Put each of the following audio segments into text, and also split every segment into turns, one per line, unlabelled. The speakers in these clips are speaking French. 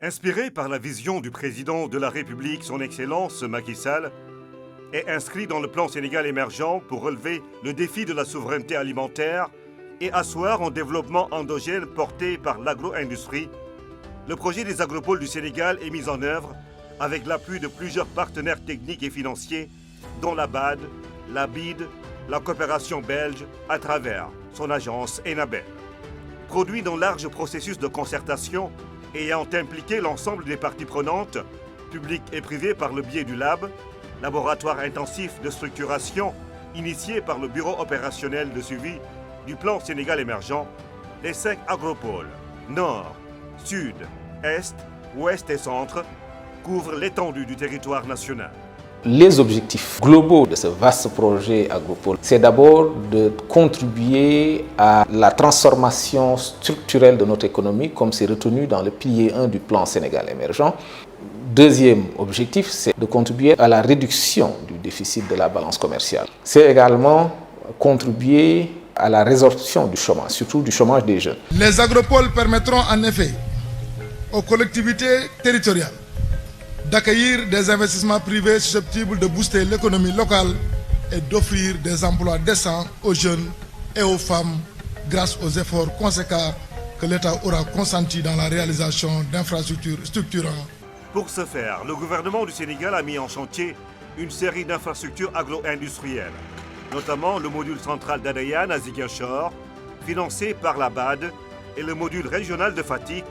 Inspiré par la vision du président de la République, son Excellence Macky Sall, est inscrit dans le plan Sénégal émergent pour relever le défi de la souveraineté alimentaire et asseoir un développement endogène porté par l'agro-industrie. Le projet des agropoles du Sénégal est mis en œuvre avec l'appui de plusieurs partenaires techniques et financiers, dont la BAD, la BID, la coopération belge à travers son agence Enabel. Produit dans large processus de concertation ayant impliqué l'ensemble des parties prenantes, publiques et privées par le biais du LAB, laboratoire intensif de structuration initié par le Bureau opérationnel de suivi du plan Sénégal émergent, les 5 agropoles, Nord, Sud, Est, Ouest et Centre, couvrent l'étendue du territoire national.
Les objectifs globaux de ce vaste projet Agropole, c'est d'abord de contribuer à la transformation structurelle de notre économie, comme c'est retenu dans le pilier 1 du plan Sénégal émergent. Deuxième objectif, c'est de contribuer à la réduction du déficit de la balance commerciale. C'est également contribuer à la résorption du chômage, surtout du chômage des jeunes.
Les agropoles permettront en effet aux collectivités territoriales d'accueillir des investissements privés susceptibles de booster l'économie locale et d'offrir des emplois décents aux jeunes et aux femmes grâce aux efforts conséquents que l'État aura consentis dans la réalisation d'infrastructures structurantes.
Pour ce faire, le gouvernement du Sénégal a mis en chantier une série d'infrastructures agro-industrielles, notamment le module central d'Adéane à Ziguinchor, financé par la BAD, et le module régional de Fatick,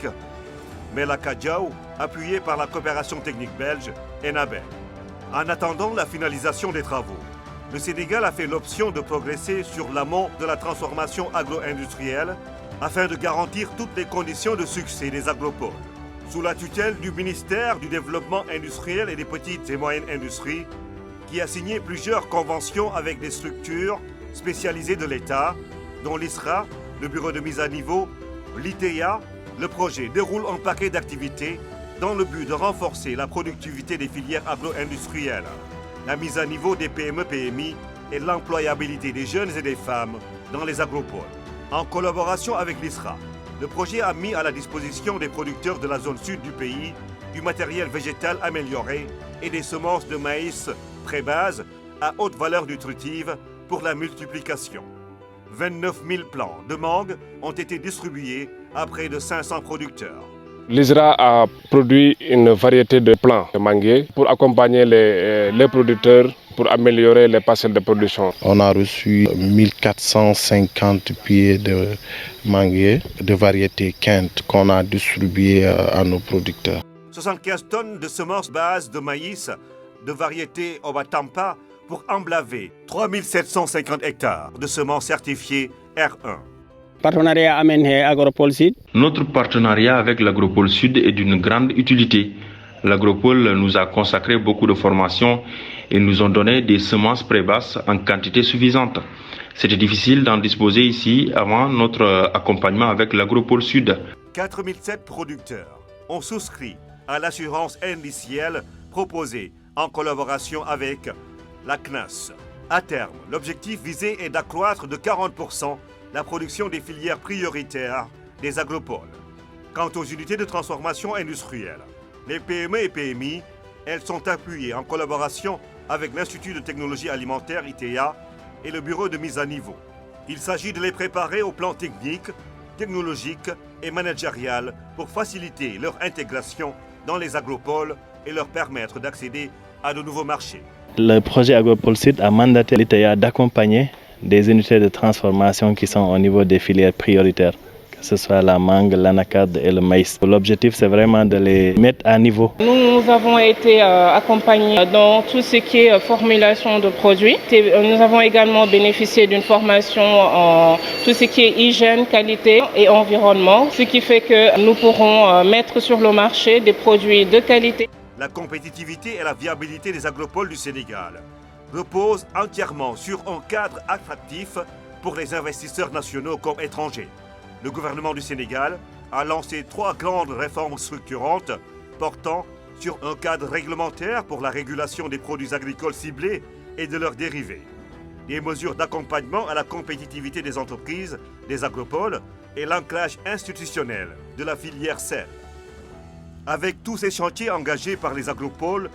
Melaka-Diaw, appuyé par la coopération technique belge Enabel. En attendant la finalisation des travaux, le Sénégal a fait l'option de progresser sur l'amont de la transformation agro-industrielle afin de garantir toutes les conditions de succès des agropoles. Sous la tutelle du ministère du Développement industriel et des petites et moyennes industries, qui a signé plusieurs conventions avec des structures spécialisées de l'État, dont l'ISRA, le Bureau de mise à niveau, l'ITEA, le projet déroule un paquet d'activités dans le but de renforcer la productivité des filières agro-industrielles, la mise à niveau des PME-PMI et l'employabilité des jeunes et des femmes dans les agropoles. En collaboration avec l'ISRA, le projet a mis à la disposition des producteurs de la zone sud du pays du matériel végétal amélioré et des semences de maïs pré-base à haute valeur nutritive pour la multiplication. 29 000 plants de mangue ont été distribués à près de 500 producteurs.
L'ISRA a produit une variété de plants de manguiers pour accompagner les producteurs pour améliorer les parcelles de production.
On a reçu 1450 pieds de manguiers de variété Kent qu'on a distribué à nos producteurs.
75 tonnes de semences base de maïs de variété Obatampa pour emblaver 3750 hectares de semences certifiées R1.
Notre partenariat avec l'Agropole Sud est d'une grande utilité. L'Agropole nous a consacré beaucoup de formations et nous ont donné des semences pré-basses en quantité suffisante. C'était difficile d'en disposer ici avant notre accompagnement avec l'Agropole Sud.
4007 producteurs ont souscrit à l'assurance indicielle proposée en collaboration avec la CNAS. À terme, l'objectif visé est d'accroître de 40% la production des filières prioritaires des agropoles. Quant aux unités de transformation industrielle, les PME et PMI, elles sont appuyées en collaboration avec l'Institut de technologie alimentaire ITEA et le Bureau de mise à niveau. Il s'agit de les préparer au plan technique, technologique et managérial pour faciliter leur intégration dans les agropoles et leur permettre d'accéder à de nouveaux marchés.
Le projet Agropole Sud a mandaté l'ITEA d'accompagner des unités de transformation qui sont au niveau des filières prioritaires, que ce soit la mangue, l'anacarde et le maïs. L'objectif, c'est vraiment de les mettre à niveau.
Nous avons été accompagnés dans tout ce qui est formulation de produits. Nous avons également bénéficié d'une formation en tout ce qui est hygiène, qualité et environnement, ce qui fait que nous pourrons mettre sur le marché des produits de qualité.
La compétitivité et la viabilité des agropoles du Sénégal repose entièrement sur un cadre attractif pour les investisseurs nationaux comme étrangers. Le gouvernement du Sénégal a lancé 3 grandes réformes structurantes portant sur un cadre réglementaire pour la régulation des produits agricoles ciblés et de leurs dérivés, des mesures d'accompagnement à la compétitivité des entreprises, des agropoles et l'ancrage institutionnel de la filière sel. Avec tous ces chantiers engagés par les agropoles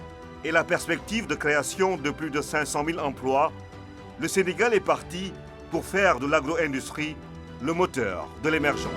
et la perspective de création de plus de 500 000 emplois, le Sénégal est parti pour faire de l'agro-industrie le moteur de l'émergence.